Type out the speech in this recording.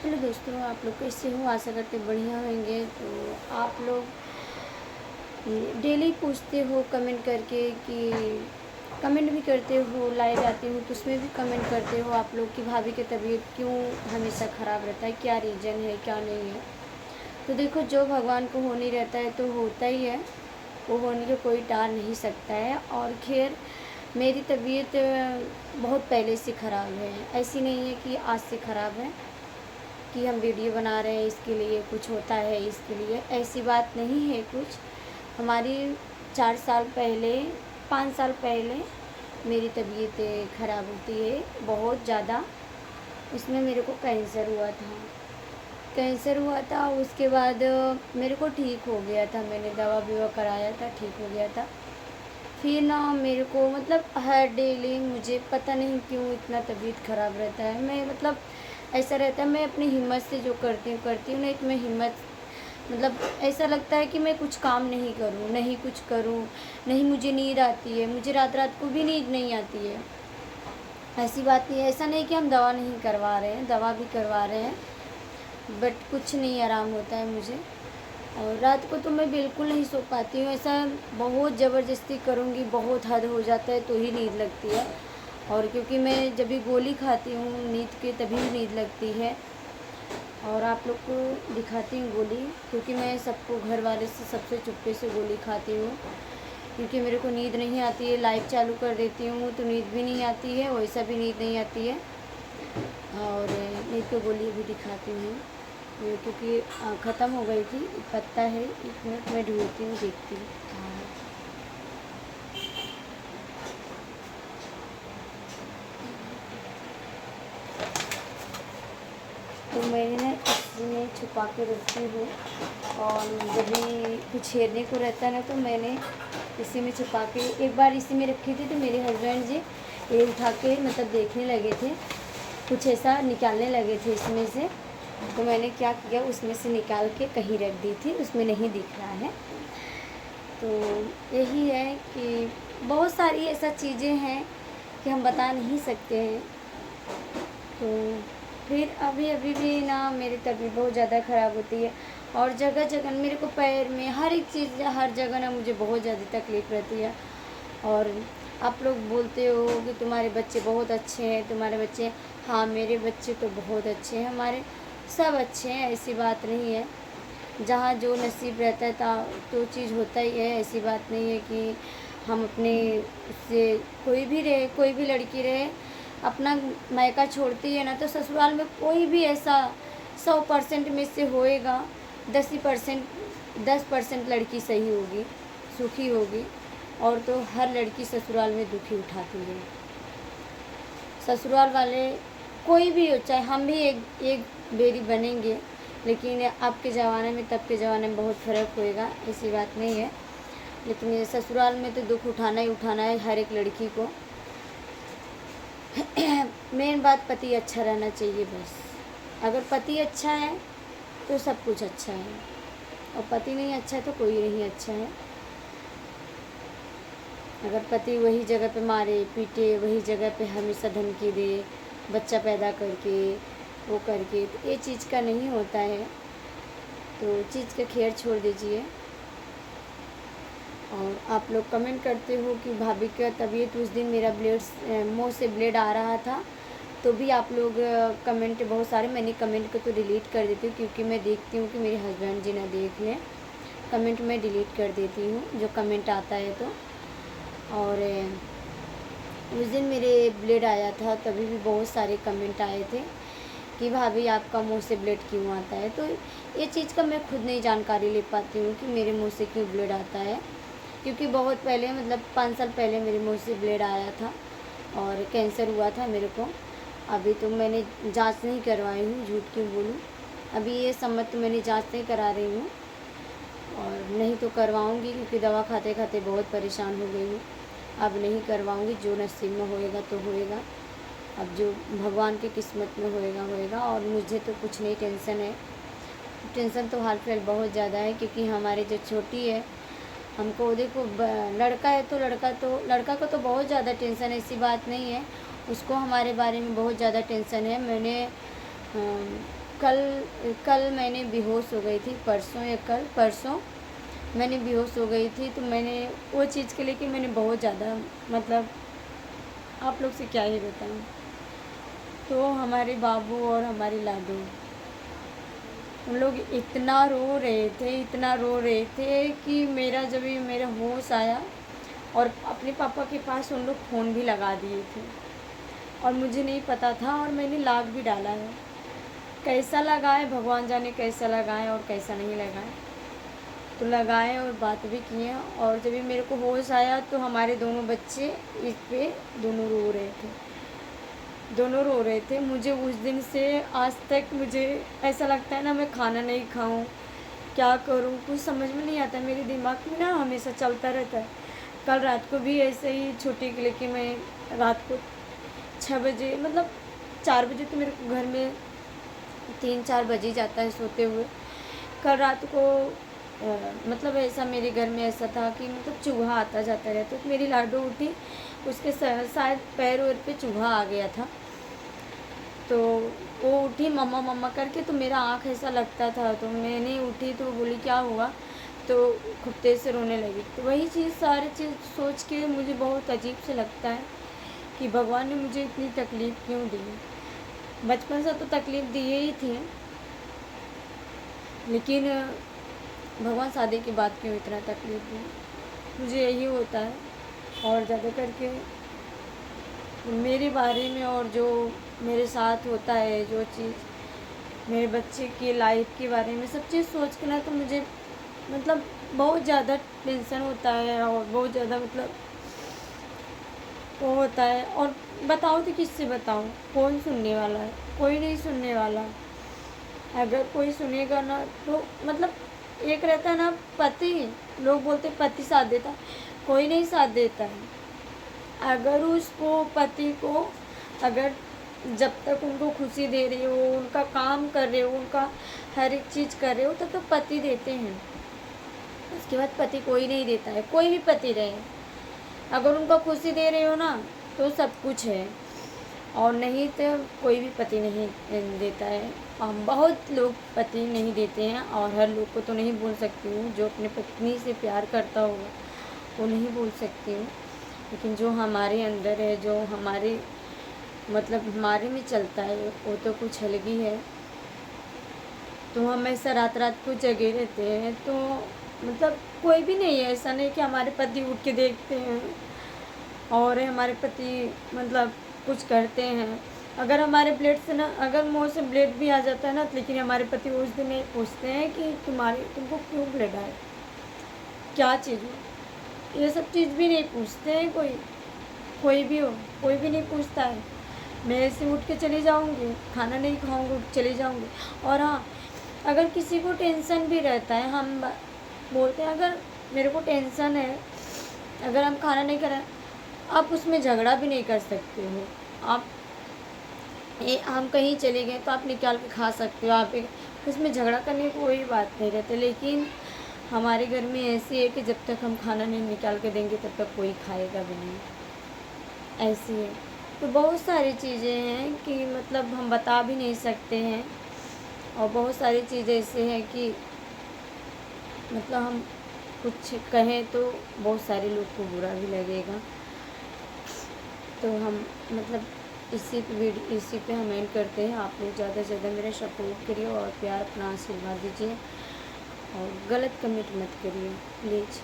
Hello दोस्तों, आप लोग कैसे हो? आशा करते बढ़िया होंगे। तो आप लोग डेली पूछते हो कमेंट करके कि कमेंट भी करते हो, लाइव आती हूँ तो उसमें भी कमेंट करते हो आप लोग कि भाभी की तबीयत क्यों हमेशा ख़राब रहता है, क्या रीज़न है, क्या नहीं है। तो देखो, जो भगवान को होने रहता है तो होता ही है, वो होने को कोई टाल नहीं सकता है। और खैर, मेरी तबीयत बहुत पहले से ख़राब है, ऐसी नहीं है कि आज से ख़राब है कि हम वीडियो बना रहे हैं इसके लिए कुछ होता है, इसके लिए ऐसी बात नहीं है कुछ। हमारी 4 साल पहले, 5 साल पहले मेरी तबीयत ख़राब होती है बहुत ज़्यादा। इसमें मेरे को कैंसर हुआ था। उसके बाद मेरे को ठीक हो गया था, मैंने दवा विवा कराया था, ठीक हो गया था। फिर ना मेरे को मतलब हर डेली मुझे पता नहीं क्यों इतना तबीयत ख़राब रहता है। मैं मतलब ऐसा रहता है, मैं अपनी हिम्मत से जो करती हूँ नहीं तो मैं हिम्मत मतलब ऐसा लगता है कि मैं कुछ काम नहीं करूँ, नहीं कुछ करूँ, नहीं मुझे नींद आती है, मुझे रात रात को भी नींद नहीं आती है। ऐसी बात नहीं है, ऐसा नहीं कि हम दवा नहीं करवा रहे हैं, दवा भी करवा रहे हैं, बट कुछ नहीं आराम होता है मुझे। और रात को तो मैं बिल्कुल नहीं सो पाती हूँ, ऐसा बहुत ज़बरदस्ती करूँगी, बहुत हद हो जाता है तो ही नींद लगती है। और क्योंकि मैं जब भी गोली खाती हूँ नींद के तभी नींद लगती है। और आप लोग को दिखाती हूँ गोली, क्योंकि मैं सबको घर वाले से सबसे चुप्पे से गोली खाती हूँ, क्योंकि मेरे को नींद नहीं आती है। लाइट चालू कर देती हूँ तो नींद भी नहीं आती है, वैसा भी नींद नहीं आती है। और नींद की गोली भी दिखाती हूँ ये, क्योंकि ख़त्म हो गई थी। पत्ता है, 1 मिनट में ढूंढती हूँ, देखती हूँ कहाँ है। तो मैंने ना इसमें छुपा के रखती हूँ, और जब भी कुछ छेड़ने को रहता है ना तो मैंने इसी में छुपा के, एक बार इसी में रखी थी तो मेरे हस्बैंड जी ये उठा के मतलब देखने लगे थे, कुछ ऐसा निकालने लगे थे इसमें से। तो मैंने क्या किया, उसमें से निकाल के कहीं रख दी थी, उसमें नहीं दिख रहा है। तो यही है कि बहुत सारी ऐसा चीज़ें हैं कि हम बता नहीं सकते हैं। तो फिर अभी अभी भी ना मेरी तबीयत बहुत ज़्यादा ख़राब होती है, और जगह जगह मेरे को पैर में हर एक चीज़, हर जगह ना मुझे बहुत ज़्यादा तकलीफ़ रहती है। और आप लोग बोलते हो कि तुम्हारे बच्चे बहुत अच्छे हैं, तुम्हारे बच्चे, हाँ मेरे बच्चे तो बहुत अच्छे हैं, हमारे सब अच्छे हैं, ऐसी बात नहीं है। जहाँ जो नसीब रहता है तो चीज़ होता ही है, ऐसी बात नहीं है कि हम अपने उससे, कोई भी रहे, कोई भी लड़की रहे, अपना मायका छोड़ती है ना तो ससुराल में कोई भी ऐसा 100% में से होएगा 10% लड़की सही होगी, सुखी होगी। और तो हर लड़की ससुराल में दुखी उठाती है। ससुराल वाले कोई भी हो, चाहे हम भी एक बेरी बनेंगे, लेकिन अब के ज़माने में तब के ज़माने में बहुत फ़र्क होएगा, ऐसी बात नहीं है। लेकिन ये ससुराल में तो दुख उठाना ही उठाना है हर एक लड़की को। मेन बात पति अच्छा रहना चाहिए बस। अगर पति अच्छा है तो सब कुछ अच्छा है, और पति नहीं अच्छा है तो कोई नहीं अच्छा है। अगर पति वही जगह पे मारे पीटे, वही जगह पे हमेशा धमकी दे, बच्चा पैदा करके वो करके, तो ये चीज़ का नहीं होता है। तो चीज़ का खैर छोड़ दीजिए। और आप लोग कमेंट करते हो कि भाभी का तबीयत, उस दिन मेरा मुँह से ब्लेड आ रहा था, तो भी आप लोग कमेंट बहुत सारे, मैंने कमेंट को तो डिलीट कर देती हूँ, क्योंकि मैं देखती हूँ कि मेरे हस्बैंड जी ना देख लें। कमेंट मैं डिलीट कर देती हूँ जो कमेंट आता है तो। और उस दिन मेरे ब्लेड आया था तभी भी बहुत सारे कमेंट आए थे कि भाभी आपका मुंह से ब्लेड क्यों आता है। तो ये चीज़ का मैं खुद नहीं जानकारी ले पाती हूँ कि मेरे मुंह से क्यों ब्लेड आता है, क्योंकि बहुत पहले मतलब 5 साल पहले मेरे मुंह से ब्लेड आया था और कैंसर हुआ था मेरे को। अभी तो मैंने जांच नहीं करवाई हूँ, झूठ क्यों बोलूँ। अभी ये समझ तो मैंने जांच नहीं करा रही हूँ, और नहीं तो करवाऊँगी, क्योंकि दवा खाते खाते बहुत परेशान हो गई हूँ। अब नहीं करवाऊँगी, जो नसीब में होएगा तो होएगा, अब जो भगवान की किस्मत में होएगा होएगा। और मुझे तो कुछ नहीं टेंशन है, टेंशन तो हाल फिलहाल बहुत ज़्यादा है, क्योंकि हमारी जो छोटी है, हमको देखो लड़का है तो लड़का को तो बहुत ज़्यादा टेंशन है, ऐसी बात नहीं है, उसको हमारे बारे में बहुत ज़्यादा टेंशन है। मैंने कल कल मैंने बेहोश हो गई थी, परसों या कल परसों मैंने बेहोश हो गई थी। तो मैंने वो चीज़ के लेके मैंने बहुत ज़्यादा मतलब आप लोग से क्या ही बताऊँ। तो हमारे बाबू और हमारी लाडू उन लोग इतना रो रहे थे, इतना रो रहे थे कि मेरा होश आया और अपने पापा के पास उन लोग फ़ोन भी लगा दिए थे और मुझे नहीं पता था और मैंने लाग भी डाला है। कैसा लगाए भगवान जाने, कैसा लगाए और कैसा नहीं लगाए। तो लगाए और बात भी किए और जब भी मेरे को होश आया तो हमारे दोनों बच्चे इस पे दोनों रो रहे थे। मुझे उस दिन से आज तक मुझे ऐसा लगता है ना, मैं खाना नहीं खाऊं, क्या करूं, कुछ समझ में नहीं आता। मेरे दिमाग में ना हमेशा चलता रहता है। कल रात को भी ऐसे ही छुट्टी के लेके मैं रात को 6 बजे मतलब 4 बजे तो मेरे को घर में 3-4 बज ही जाता है सोते हुए। कल रात को मतलब ऐसा मेरे घर में ऐसा था कि मतलब चूहा आता जाता रहता। तो मेरी लाडू उठी, उसके शायद पैर वैर पे चूहा आ गया था। तो वो उठी मम्मा मम्मा करके, तो मेरा आँख ऐसा लगता था। तो मैंने उठी तो बोली क्या हुआ, तो खूब तेज़ से रोने लगी। तो वही चीज़ सारी चीज़ सोच के मुझे बहुत अजीब से लगता है कि भगवान ने मुझे इतनी तकलीफ़ क्यों दी। बचपन से तो तकलीफ़ दिए ही थी, लेकिन भगवान शादी के बाद क्यों इतना तकलीफ़ दी, मुझे यही होता है। और ज़्यादा करके मेरे बारे में और जो मेरे साथ होता है, जो चीज़ मेरे बच्चे की लाइफ के बारे में सब चीज़ सोच के ना, तो मुझे मतलब बहुत ज़्यादा टेंशन होता है और बहुत ज़्यादा मतलब वो होता है। और बताओ तो किससे बताऊँ, कौन सुनने वाला है, कोई नहीं सुनने वाला। अगर कोई सुनेगा ना तो मतलब एक रहता है ना पति, लोग बोलते पति साथ देता, कोई नहीं साथ देता है। अगर उसको पति को अगर जब तक उनको खुशी दे रही हो, उनका काम कर रहे हो, उनका हर एक चीज़ कर रहे हो, तब तो पति देते हैं। उसके बाद पति कोई नहीं देता है, कोई भी पति रहे। अगर उनको खुशी दे रहे हो ना तो सब कुछ है, और नहीं तो कोई भी पति नहीं देता है। बहुत लोग पति नहीं देते हैं और हर लोग को तो नहीं बोल सकती हूँ। जो अपने पत्नी से प्यार करता होगा वो नहीं बोल सकती हूँ, लेकिन जो हमारे अंदर है, जो हमारे मतलब हमारे में चलता है, वो तो कुछ अलग ही है। तो हम ऐसा रात रात को जगे रहते हैं। तो मतलब कोई भी नहीं है, ऐसा नहीं कि हमारे पति उठ के देखते हैं और हमारे पति मतलब कुछ करते हैं। अगर हमारे ब्लड से ना, अगर मुँह से ब्लड भी आ जाता है ना, लेकिन हमारे पति उस दिन नहीं पूछते हैं कि तुमको क्यों ब्लड आया, क्या चीज़ हो, ये सब चीज़ भी नहीं पूछते हैं। कोई भी हो, कोई भी नहीं पूछता है। मैं ऐसे उठ के चली जाऊँगी, खाना नहीं खाऊँगी, उठ चली जाऊँगी। और हाँ, अगर किसी को टेंशन भी रहता है, हम बोलते हैं अगर मेरे को टेंशन है, अगर हम खाना नहीं करें, आप उसमें झगड़ा भी नहीं कर सकते हो। हम कहीं चले गए तो आप निकाल के खा सकते हो, आप उसमें झगड़ा करने की कोई बात नहीं रहती। लेकिन हमारे घर में ऐसी है कि जब तक हम खाना नहीं निकाल के देंगे तब तक कोई खाएगा भी नहीं, ऐसी है। तो बहुत सारी चीज़ें हैं कि मतलब हम बता भी नहीं सकते हैं, और बहुत सारी चीज़ें ऐसे हैं कि मतलब हम कुछ कहें तो बहुत सारे लोग को बुरा भी लगेगा। तो हम मतलब इसी पे हम एंड करते हैं। आप लोग ज़्यादा से ज़्यादा मेरा सपोर्ट करिए और प्यार अपना आशीर्वाद दीजिए, और गलत कमेंट मत करिए प्लीज़।